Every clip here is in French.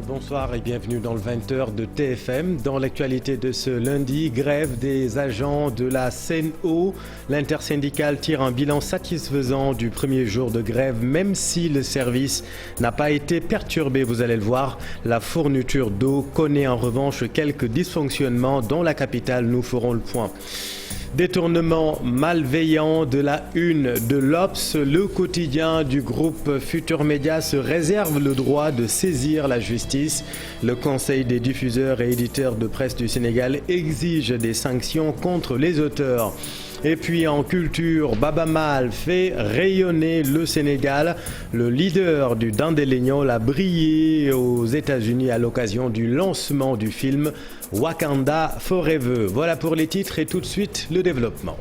bonsoir et bienvenue dans le 20h de TFM. Dans l'actualité de ce lundi, grève des agents de la Sen'Eau. L'intersyndicale tire un bilan satisfaisant du premier jour de grève, même si le service n'a pas été perturbé. Vous allez le voir, la fourniture d'eau connaît en revanche quelques dysfonctionnements. Dans la capitale, nous ferons le point. Détournement malveillant de la une de l'Obs, le quotidien du groupe Futur Média se réserve le droit de saisir la justice. Le Conseil des diffuseurs et éditeurs de presse du Sénégal exige des sanctions contre les auteurs. Et puis en culture, Baba Maal fait rayonner le Sénégal. Le leader du Dandelignon a brillé aux États-Unis à l'occasion du lancement du film Wakanda Forever. Voilà pour les titres et tout de suite le développement.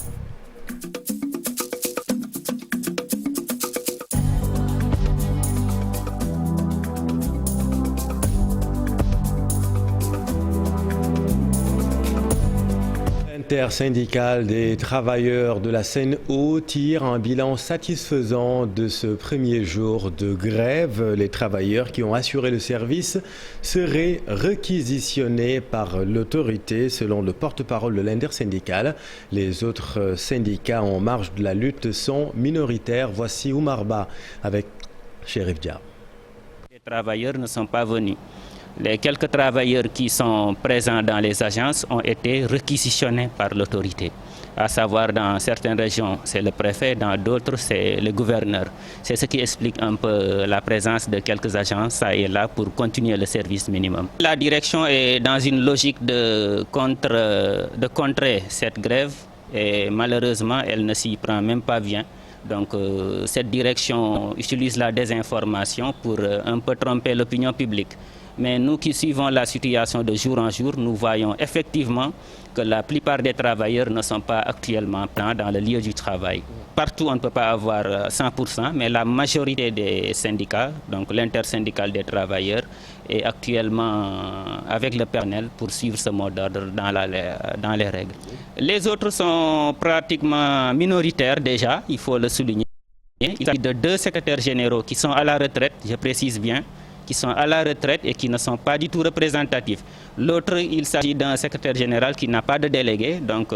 L'intersyndicale des travailleurs de la Sen'Eau tire un bilan satisfaisant de ce premier jour de grève. Les travailleurs qui ont assuré le service seraient réquisitionnés par l'autorité, selon le porte-parole de l'intersyndicale. Les autres syndicats en marge de la lutte sont minoritaires. Voici Oumarba avec Chérif Dia. Les travailleurs ne sont pas venus. Les quelques travailleurs qui sont présents dans les agences ont été réquisitionnés par l'autorité. À savoir, dans certaines régions, c'est le préfet, dans d'autres, c'est le gouverneur. C'est ce qui explique un peu la présence de quelques agences, ça et là, pour continuer le service minimum. La direction est dans une logique de contrer cette grève et malheureusement, elle ne s'y prend même pas bien. Donc cette direction utilise la désinformation pour un peu tromper l'opinion publique. Mais nous qui suivons la situation de jour en jour, nous voyons effectivement que la plupart des travailleurs ne sont pas actuellement dans le lieu du travail. Partout, on ne peut pas avoir 100%, mais la majorité des syndicats, donc l'intersyndicale des travailleurs, est actuellement avec le personnel pour suivre ce mot d'ordre dans les règles. Les autres sont pratiquement minoritaires déjà, il faut le souligner. Il s'agit de 2 secrétaires généraux qui sont à la retraite, je précise bien, qui sont à la retraite et qui ne sont pas du tout représentatifs. L'autre, il s'agit d'un secrétaire général qui n'a pas de délégué. Donc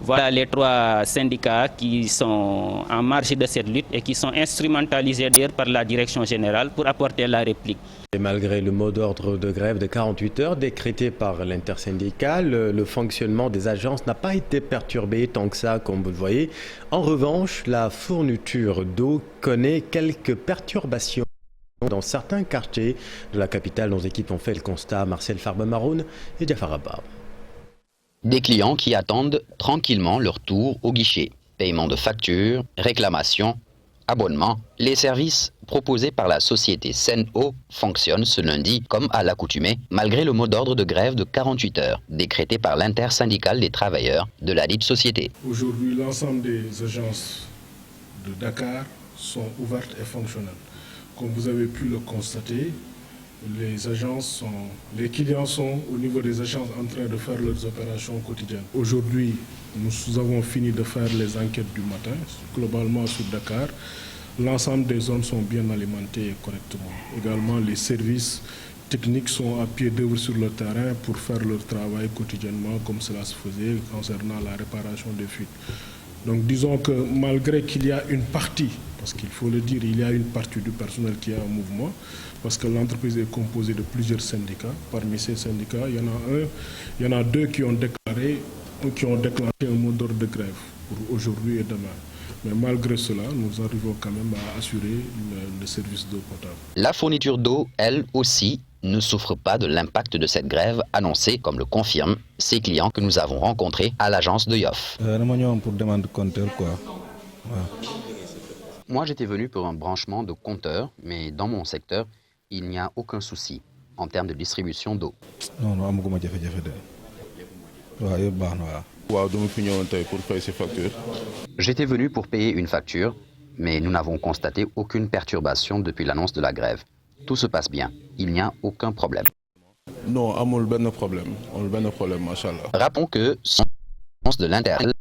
voilà les 3 syndicats qui sont en marge de cette lutte et qui sont instrumentalisés d'ailleurs par la direction générale pour apporter la réplique. Et malgré le mot d'ordre de grève de 48 heures décrété par l'intersyndicale, le fonctionnement des agences n'a pas été perturbé tant que ça, comme vous le voyez. En revanche, la fourniture d'eau connaît quelques perturbations dans certains quartiers de la capitale. Nos équipes ont fait le constat. Marcel Farbe-Maroun et Jafar Abba. Des clients qui attendent tranquillement leur tour au guichet. Paiement de factures, réclamations, abonnements. Les services proposés par la société Sen'Eau fonctionnent ce lundi comme à l'accoutumée, malgré le mot d'ordre de grève de 48 heures, décrété par l'intersyndicale des travailleurs de la dite société. Aujourd'hui, l'ensemble des agences de Dakar sont ouvertes et fonctionnelles. Comme vous avez pu le constater, les clients sont au niveau des agences en train de faire leurs opérations quotidiennes. Aujourd'hui, nous avons fini de faire les enquêtes du matin, globalement sur Dakar. L'ensemble des zones sont bien alimentées correctement. Également, les services techniques sont à pied d'œuvre sur le terrain pour faire leur travail quotidiennement comme cela se faisait concernant la réparation des fuites. Donc disons que malgré qu'il y a une partie, parce qu'il faut le dire, il y a une partie du personnel qui est en mouvement, parce que l'entreprise est composée de plusieurs syndicats. Parmi ces syndicats, il y en a 2 qui ont déclaré ou qui ont déclenché un mot d'ordre de grève pour aujourd'hui et demain. Mais malgré cela, nous arrivons quand même à assurer le service d'eau potable. La fourniture d'eau, elle aussi, ne souffre pas de l'impact de cette grève annoncée, comme le confirment ces clients que nous avons rencontrés à l'agence de Yoff. Pour demande de compteur, quoi. Moi, j'étais venu pour un branchement de compteur, mais dans mon secteur, il n'y a aucun souci en termes de distribution d'eau. Non, J'étais venu pour payer une facture, mais nous n'avons constaté aucune perturbation depuis l'annonce de la grève. Tout se passe bien, il n'y a aucun problème. Non, amul ben problème, machallah. Rappelons que, sans annonce de l'intérieur,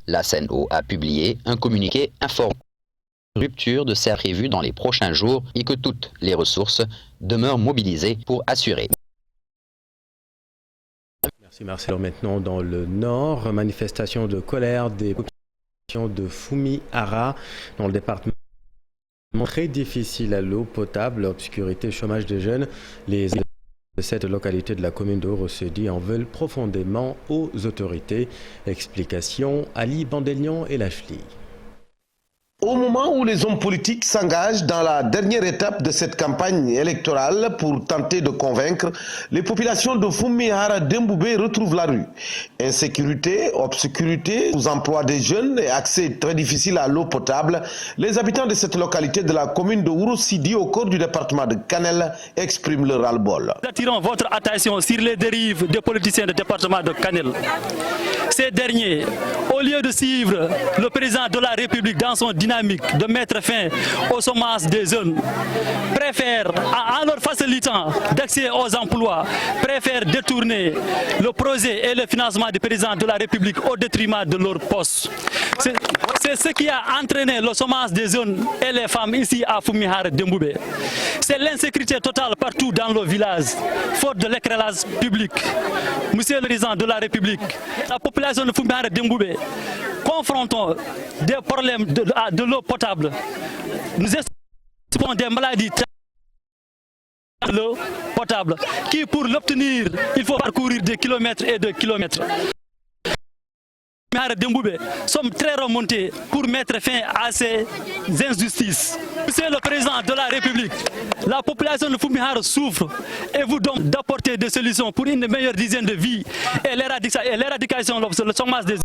la Sen'Eau a publié un communiqué informant rupture de serre prévue dans les prochains jours et que toutes les ressources demeurent mobilisées pour assurer. Merci Marcelo. Maintenant dans le nord, manifestation de colère des populations de Fumihara dans le département. Très difficile à l'eau potable, obscurité, chômage des jeunes. Les de cette localité de la commune de Orosedi en veulent profondément aux autorités. Explication, Ali Bandelian et Lachli. Au moment où les hommes politiques s'engagent dans la dernière étape de cette campagne électorale pour tenter de convaincre, les populations de Fumihara Demboubé retrouvent la rue. Insécurité, obscurité, sous-emploi des jeunes et accès très difficile à l'eau potable, les habitants de cette localité de la commune de Orosidi au cœur du département de Kanel expriment leur ras-le-bol. Nous attirons votre attention sur les dérives des politiciens du département de Kanel. Ces derniers, au lieu de suivre le président de la République dans son dynamique de mettre fin au chômage des jeunes, préfèrent, en leur facilitant d'accès aux emplois, préfèrent détourner le projet et le financement du président de la République au détriment de leur poste. C'est ce qui a entraîné le chômage des jeunes et les femmes ici à Fumihara Demboubé. C'est l'insécurité totale partout dans le village, faute de l'éclairage public. Monsieur le président de la République, la population de Fumihara Demboubé, confrontons des problèmes de l'eau potable. Nous exposons des maladies de l'eau potable qui, pour l'obtenir, il faut parcourir des kilomètres et des kilomètres. Demboubé sommes très remontés pour mettre fin à ces injustices. Monsieur le président de la République, la population de Fumihara souffre et vous donc d'apporter des solutions pour une meilleure hygiène de vie et l'éradication du chômage des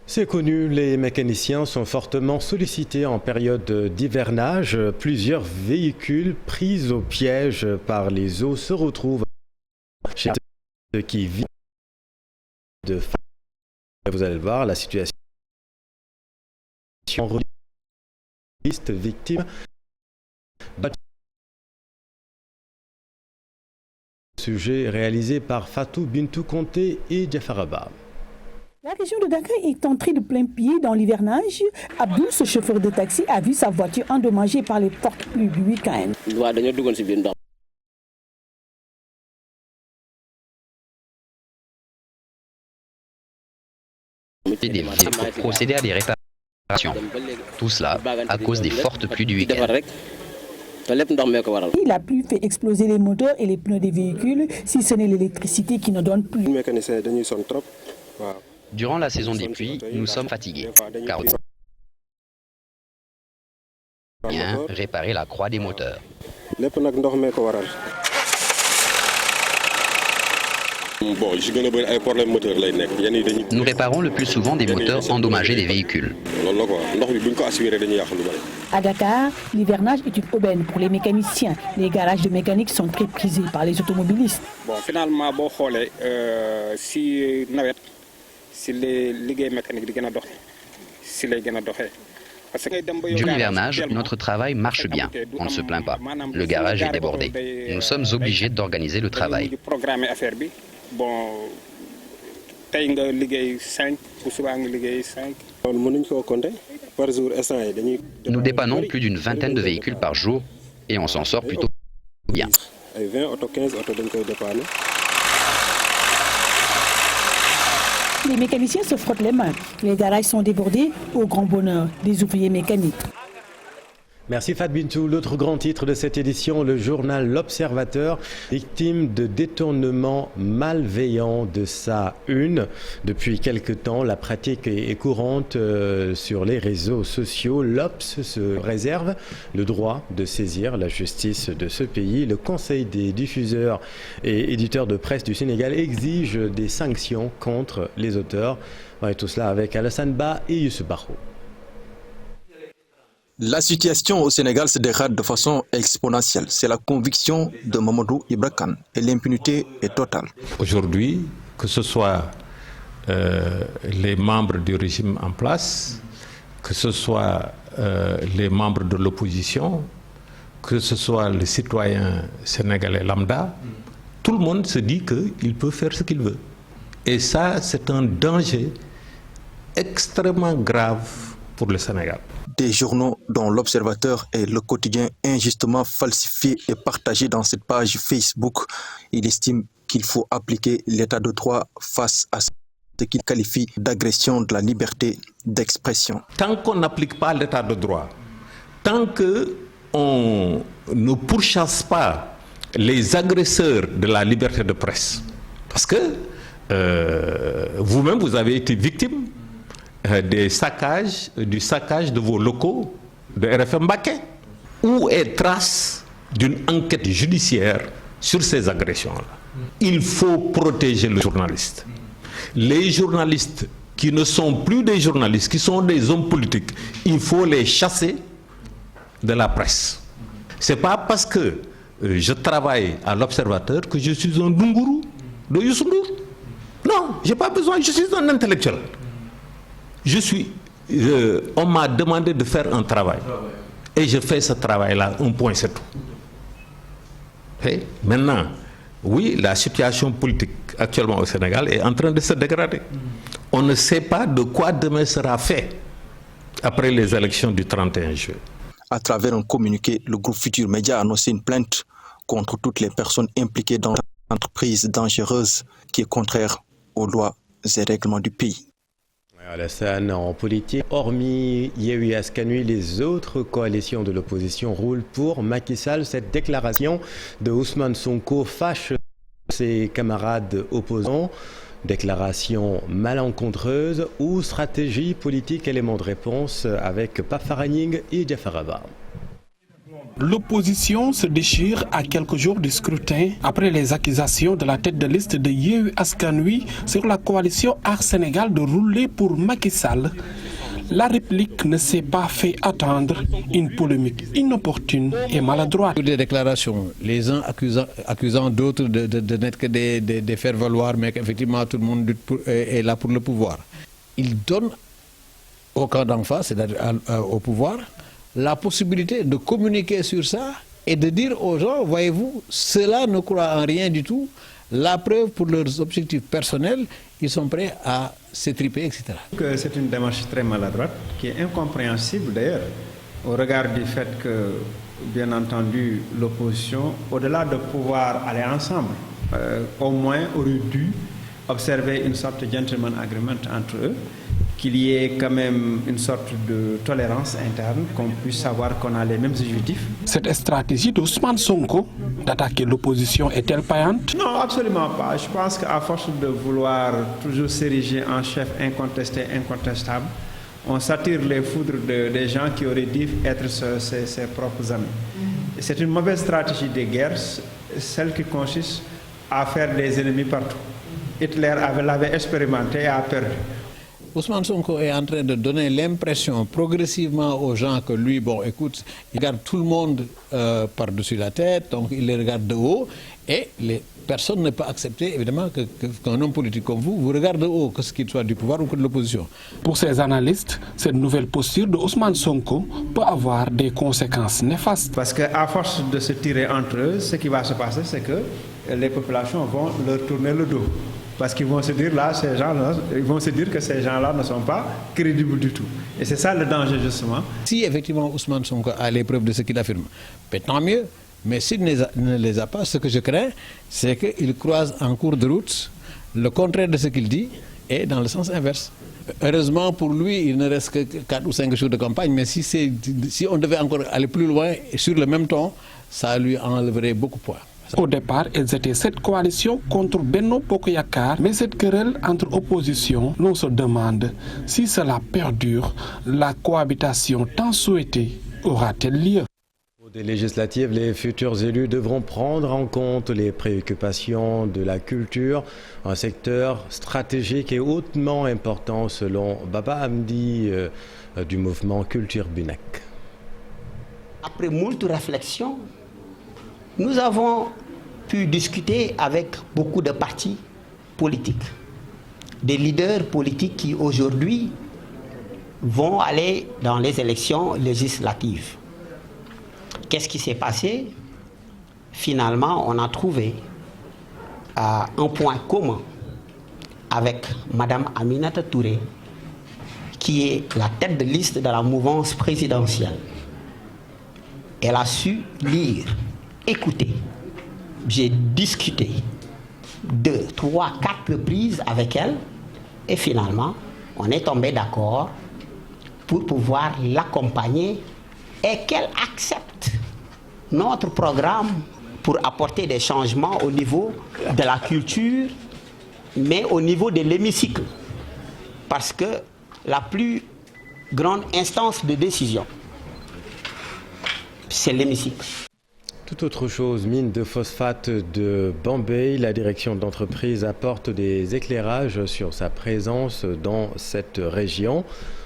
C'est connu, les mécaniciens sont fortement sollicités en période d'hivernage. Plusieurs véhicules pris au piège par les eaux se retrouvent chez ceux qui vivent de faim. Vous allez le voir, la situation victime. Sujet réalisé par Fatou Bintou Conté et Jafaraba. La région de Dakar est entrée de plein pied dans l'hivernage. Abdou, ce chauffeur de taxi, a vu sa voiture endommagée par les fortes pluies du week-end. Des pour procéder à des réparations. Tout cela à cause des fortes pluies du week-end. La pluie fait exploser les moteurs et les pneus des véhicules, si ce n'est l'électricité qui ne donne plus. Durant la saison des pluies, nous sommes fatigués, car bien réparer la croix des moteurs. Nous réparons le plus souvent des moteurs endommagés des véhicules. À Dakar, l'hivernage est une aubaine pour les mécaniciens. Les garages de mécanique sont très prisés par les automobilistes. Finalement, si les mécaniques Durant l'hivernage, notre travail marche bien. On ne se plaint pas. Le garage est débordé. Nous sommes obligés d'organiser le travail. Nous dépannons plus d'une vingtaine de véhicules par jour et on s'en sort plutôt bien. Les mécaniciens se frottent les mains. Les garages sont débordés au grand bonheur des ouvriers mécaniques. Merci Fat Bintou. L'autre grand titre de cette édition, le journal L'Observateur, victime de détournement malveillant de sa une. Depuis quelque temps, la pratique est courante sur les réseaux sociaux. L'Obs se réserve le droit de saisir la justice de ce pays. Le Conseil des diffuseurs et éditeurs de presse du Sénégal exige des sanctions contre les auteurs. On est tout cela avec Alassane Ba et Youssou Barro. La situation au Sénégal se dégrade de façon exponentielle. C'est la conviction de Mamadou Ibra Kane et l'impunité est totale. Aujourd'hui, que ce soit les membres du régime en place, que ce soit les membres de l'opposition, que ce soit les citoyens sénégalais lambda, tout le monde se dit qu'il peut faire ce qu'il veut. Et ça, c'est un danger extrêmement grave pour le Sénégal. Des journaux dont l'Observateur et Le Quotidien injustement falsifiés et partagés dans cette page Facebook, il estime qu'il faut appliquer l'état de droit face à ce qu'il qualifie d'agression de la liberté d'expression. Tant qu'on n'applique pas l'état de droit, tant qu'on ne pourchasse pas les agresseurs de la liberté de presse, parce que vous-même, vous avez été victime du saccage de vos locaux de RFM Mbacké. Où est trace d'une enquête judiciaire sur ces agressions-là? Il faut protéger le journaliste. Les journalistes qui ne sont plus des journalistes, qui sont des hommes politiques, il faut les chasser de la presse. Ce n'est pas parce que je travaille à l'Observateur que je suis un Dungourou de Youssou Ndour. Non, je n'ai pas besoin, je suis un intellectuel. On m'a demandé de faire un travail. Et je fais ce travail-là, un point, c'est tout. Et maintenant, oui, la situation politique actuellement au Sénégal est en train de se dégrader. On ne sait pas de quoi demain sera fait après les élections du 31 juillet. À travers un communiqué, le groupe Futur Média a annoncé une plainte contre toutes les personnes impliquées dans l'entreprise dangereuse qui est contraire aux lois et règlements du pays. La scène en politique, hormis Yewwi Askan Wi, les autres coalitions de l'opposition roulent pour Macky Sall. Cette déclaration de Ousmane Sonko fâche ses camarades opposants. Déclaration malencontreuse ou stratégie politique? Élément de réponse avec Pape Faraning et Jafar Abba. L'opposition se déchire à quelques jours du scrutin après les accusations de la tête de liste de Yewwi Askan Wi sur la coalition Aar Sénégal de rouler pour Macky Sall. La réplique ne s'est pas fait attendre, une polémique inopportune et maladroite. Des déclarations, les uns accusant d'autres de n'être que des faire-valoir, mais qu'effectivement tout le monde est là pour le pouvoir. Ils donnent au camp d'en face, c'est-à-dire au pouvoir, la possibilité de communiquer sur ça et de dire aux gens, voyez-vous, ceux-là ne croient en rien du tout. La preuve, pour leurs objectifs personnels, ils sont prêts à s'étriper, etc. C'est une démarche très maladroite, qui est incompréhensible d'ailleurs, au regard du fait que, bien entendu, l'opposition, au-delà de pouvoir aller ensemble, au moins aurait dû observer une sorte de gentleman agreement entre eux, qu'il y ait quand même une sorte de tolérance interne, qu'on puisse savoir qu'on a les mêmes objectifs. Cette stratégie d'Ousmane Sonko d'attaquer l'opposition est-elle payante? Non, absolument pas. Je pense qu'à force de vouloir toujours s'ériger en chef incontesté, incontestable, on s'attire les foudres des gens qui auraient dû être ses propres amis. C'est une mauvaise stratégie de guerre, celle qui consiste à faire des ennemis partout. Hitler l'avait expérimenté et a perdu. Ousmane Sonko est en train de donner l'impression progressivement aux gens que lui, bon, écoute, il regarde tout le monde par-dessus la tête, donc il les regarde de haut, et personne ne peut accepter, évidemment, qu'un homme politique comme vous regarde de haut, que ce qu'il soit du pouvoir ou que de l'opposition. Pour ces analystes, cette nouvelle posture de Ousmane Sonko peut avoir des conséquences néfastes. Parce qu'à force de se tirer entre eux, ce qui va se passer, c'est que les populations vont leur tourner le dos. Parce qu'ils vont se dire que ces gens-là ne sont pas crédibles du tout. Et c'est ça le danger justement. Si effectivement Ousmane Sonko a les preuves de ce qu'il affirme, tant mieux. Mais s'il ne les a pas, ce que je crains, c'est qu'il croise en cours de route le contraire de ce qu'il dit et dans le sens inverse. Heureusement pour lui, il ne reste que 4 ou 5 jours de campagne, mais si on devait encore aller plus loin et sur le même ton, ça lui enlèverait beaucoup de poids. Au départ, elles étaient cette coalition contre Benno Bokk Yakaar, mais cette querelle entre oppositions, l'on se demande si cela perdure, la cohabitation tant souhaitée aura-t-elle lieu? Pour des législatives, les futurs élus devront prendre en compte les préoccupations de la culture, un secteur stratégique et hautement important selon Baba Hamdi du mouvement Culture Bunek. Après moult réflexions, nous avons pu discuter avec beaucoup de partis politiques, des leaders politiques qui aujourd'hui vont aller dans les élections législatives. Qu'est-ce qui s'est passé? Finalement, on a trouvé un point commun avec Madame Aminata Touré, qui est la tête de liste de la mouvance présidentielle. Elle a su lire, écouter. J'ai discuté 2, 3, 4 reprises avec elle et finalement, on est tombé d'accord pour pouvoir l'accompagner et qu'elle accepte notre programme pour apporter des changements au niveau de la culture, mais au niveau de l'hémicycle. Parce que la plus grande instance de décision, c'est l'hémicycle. Tout autre chose, mine de phosphate de Bombay, la direction de l'entreprise apporte des éclairages sur sa présence dans cette région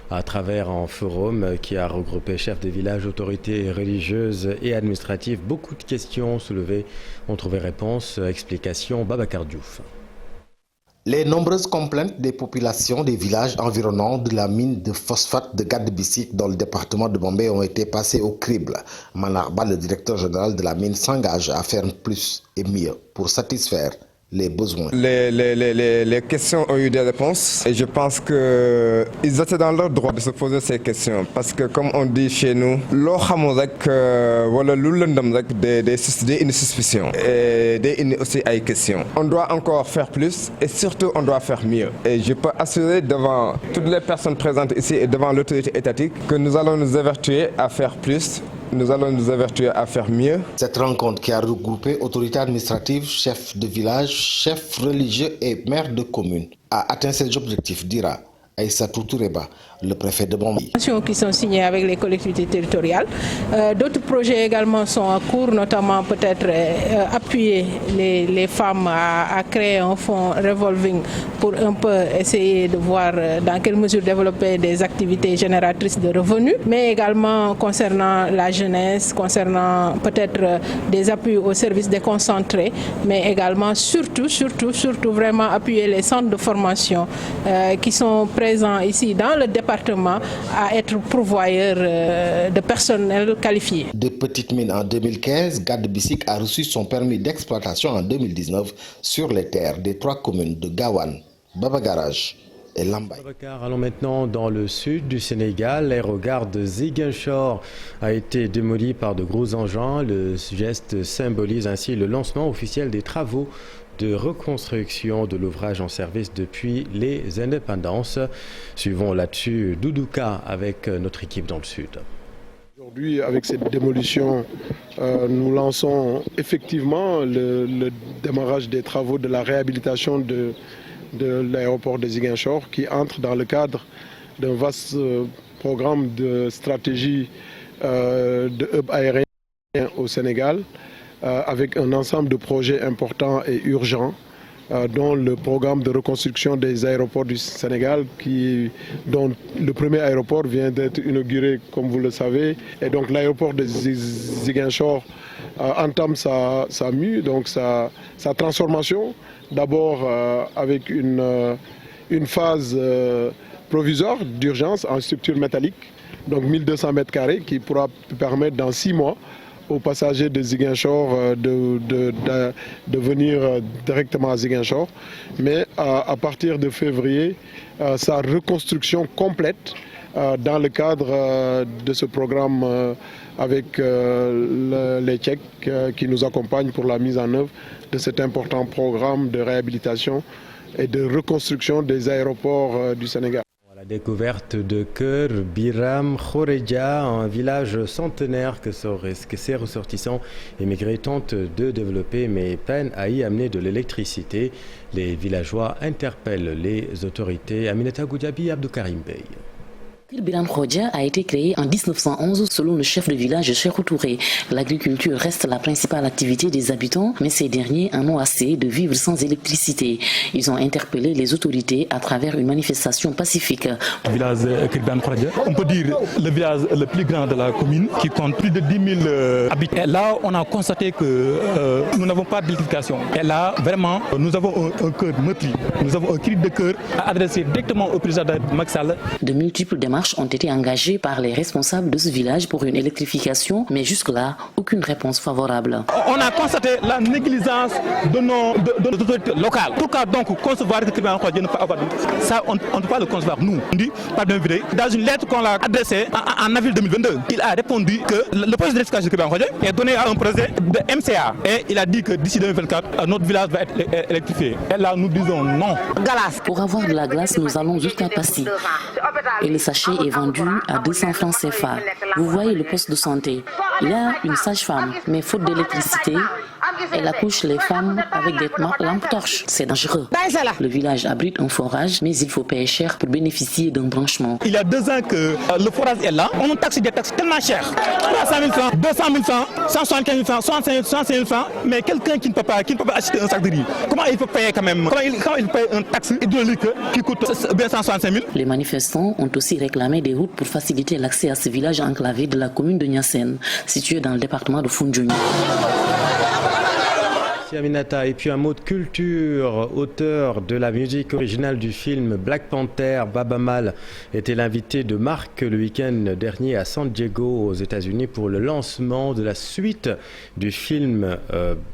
à travers un forum qui a regroupé chefs de village, autorités religieuses et administratives. Beaucoup de questions soulevées ont trouvé réponse. Explication, Babacar Diouf. Les nombreuses complaintes des populations des villages environnants de la mine de phosphate de Gadebissik dans le département de Bombay ont été passées au crible. Manarba, le directeur général de la mine, s'engage à faire plus et mieux pour satisfaire les besoins. Les questions ont eu des réponses et je pense qu'ils étaient dans leur droit de se poser ces questions parce que comme on dit chez nous, une suspicion et aussi des questions. On doit encore faire plus et surtout on doit faire mieux. Et je peux assurer devant toutes les personnes présentes ici et devant l'autorité étatique que nous allons nous avertir à faire plus. Nous allons nous avertir à faire mieux. Cette rencontre qui a regroupé autorités administratives, chefs de village, chefs religieux et maires de communes a atteint ses objectifs, dira Aïssatou Toureba, le préfet de Bombay. Qui sont signées avec les collectivités territoriales. D'autres projets également sont en cours, notamment peut-être appuyer les femmes à créer un fonds revolving pour un peu essayer de voir dans quelle mesure développer des activités génératrices de revenus, mais également concernant la jeunesse, concernant peut-être des appuis aux services déconcentrés, mais également surtout vraiment appuyer les centres de formation qui sont présents ici dans le département à être pourvoyeurs de personnel qualifié. De petites mines en 2015, Gadebissik a reçu son permis d'exploitation en 2019 sur les terres des 3 communes de Gawane, Babagarage et Lambaye. Allons maintenant dans le sud du Sénégal. L'aérogare de Ziguinchor a été démoli par de gros engins. Le geste symbolise ainsi le lancement officiel des travaux de reconstruction de l'ouvrage en service depuis les indépendances. Suivons là-dessus Doudouka avec notre équipe dans le sud. Aujourd'hui, avec cette démolition, nous lançons effectivement le démarrage des travaux de la réhabilitation de l'aéroport de Ziguinchor qui entre dans le cadre d'un vaste programme de stratégie de hub aérien au Sénégal, avec un ensemble de projets importants et urgents, dont le programme de reconstruction des aéroports du Sénégal, dont le premier aéroport vient d'être inauguré, comme vous le savez. Et donc l'aéroport de Ziguinchor entame sa mue, donc sa transformation, d'abord avec une phase provisoire d'urgence en structure métallique, donc 1200 mètres carrés, qui pourra permettre dans 6 mois aux passagers de Ziguinchor de venir directement à Ziguinchor. Mais à partir de février, sa reconstruction complète dans le cadre de ce programme avec les Tchèques qui nous accompagnent pour la mise en œuvre de cet important programme de réhabilitation et de reconstruction des aéroports du Sénégal. La découverte de Keur Biram Khoreja, un village centenaire que ses ressortissants émigrés tentent de développer mais peinent à y amener de l'électricité. Les villageois interpellent les autorités. Aminata Goudjabi, Abdou Karim Bey. Biram Khoreja a été créé en 1911 selon le chef de village Cheikh Touré. L'agriculture reste la principale activité des habitants, mais ces derniers en ont assez de vivre sans électricité. Ils ont interpellé les autorités à travers une manifestation pacifique. Le village Biram Khoreja, on peut dire le village le plus grand de la commune qui compte plus de 10 000 habitants. Et là, on a constaté que nous n'avons pas d'électrification. Et là, vraiment, nous avons un cœur meurtri. Nous avons un cri de cœur à adresser directement au président Macky Sall. De multiples démarches démarches ont été engagées par les responsables de ce village pour une électrification, mais jusque-là, aucune réponse favorable. On a constaté la négligence de nos autorités locales. Pourquoi donc concevoir que Kébémer Khoudia ne peut pas avoir ça, on ne peut pas le concevoir. Nous, on dit, dans une lettre qu'on l'a adressée en avril 2022, il a répondu que le projet d'électrification de Kébémer Khoudia est donné à un projet de MCA. Et il a dit que d'ici 2024, notre village va être électrifié. Et là, nous disons non. Pour avoir de la glace, nous allons jusqu'à Passy. Et le sachet est vendu à 200 francs CFA. Vous voyez le poste de santé. Il y a une sage-femme, mais faute d'électricité, elle accouche les femmes avec des lampes torches. C'est dangereux. Le village abrite un forage, mais il faut payer cher pour bénéficier d'un branchement. Il y a 2 ans que le forage est là. On nous taxe des taxes tellement chères. 300 000 francs, 200 000 francs, 175 000 francs, 65 000 francs. Mais quelqu'un qui ne peut pas acheter un sac de riz, comment il peut payer quand même? Comment il paye un taxe hydraulique qui coûte 165 000? Les manifestants ont aussi réclamé des routes pour faciliter l'accès à ce village enclavé de la commune de Niassène, situé dans le département de Foundiougne. Aminata, et puis un mot de culture. Auteur de la musique originale du film Black Panther, Baba Mal était l'invité de Marc le week-end dernier à San Diego aux États-Unis pour le lancement de la suite du film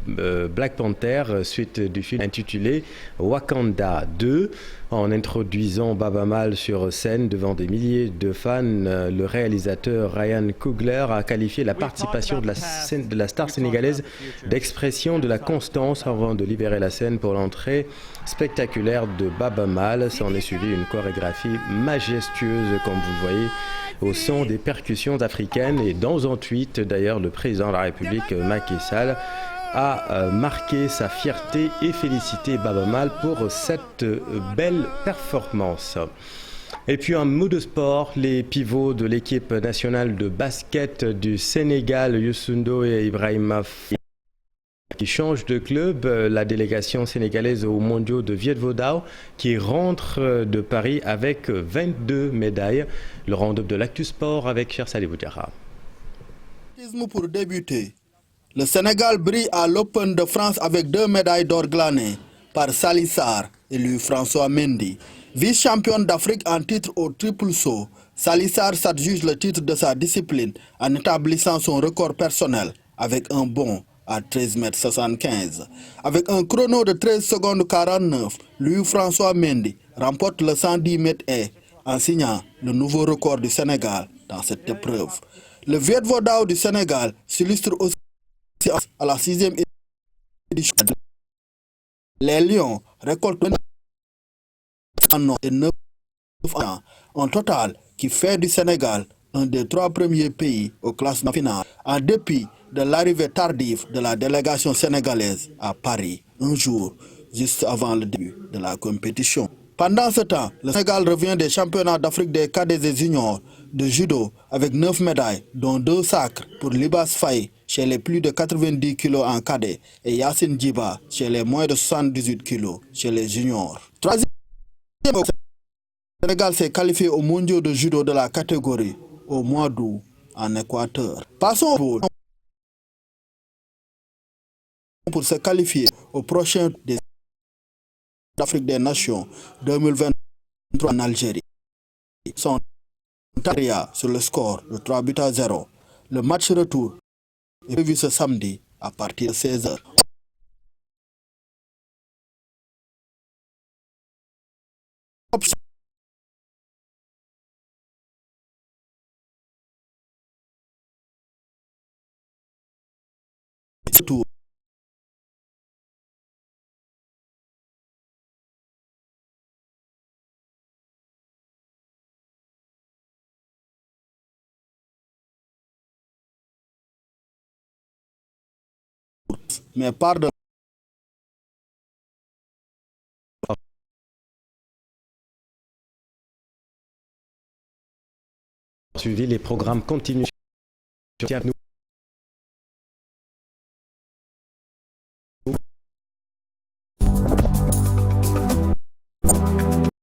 Black Panther, suite du film intitulé Wakanda 2. En introduisant Baba Mal sur scène devant des milliers de fans, le réalisateur Ryan Coogler a qualifié la participation de la star sénégalaise d'expression de la constance avant de libérer la scène pour l'entrée spectaculaire de Baba Mal. S'en est suivi une chorégraphie majestueuse, comme vous le voyez, au son des percussions africaines. Et dans un tweet, d'ailleurs, le président de la République, Macky Sall, a marqué sa fierté et félicité Baba Mal pour cette belle performance. Et puis un mot de sport, les pivots de l'équipe nationale de basket du Sénégal, Youssou N'Doye et Ibrahima qui changent de club, la délégation sénégalaise aux mondiaux de Viet Vo Dao qui rentre de Paris avec 22 médailles. Le round-up de l'Actu Sport avec Cher Salibou Diarra. Pour débuter, le Sénégal brille à l'Open de France avec 2 médailles d'or glanées par Salissar et Louis-François Mendy. Vice-championne d'Afrique en titre au triple saut, Salissar s'adjuge le titre de sa discipline en établissant son record personnel avec un bond à 13,75 m. Avec un chrono de 13 secondes 49, Louis-François Mendy remporte le 110 mètres et en signant le nouveau record du Sénégal dans cette épreuve. Le Viet Vo Dao du Sénégal s'illustre aussi à la 6e édition. Les Lions récoltent un an et 9 ans, un total qui fait du Sénégal un des 3 premiers pays au classement final, en dépit de l'arrivée tardive de la délégation sénégalaise à Paris, un jour juste avant le début de la compétition. Pendant ce temps, le Sénégal revient des championnats d'Afrique des cadets et juniors de judo avec 9 médailles, dont 2 sacres pour Libas Faye chez les plus de 90 kg en cadet et Yassine Djiba chez les moins de 78 kg chez les juniors. Troisième, le Sénégal s'est qualifié aux mondiaux de judo de la catégorie au mois d'août en Équateur. Passons au pour se qualifier au prochain des d'Afrique des Nations 2023 en Algérie. Son sur le score de 3-0. Le match retour est prévu ce samedi à partir de 16h. Mais par de suivi, les programmes continuent.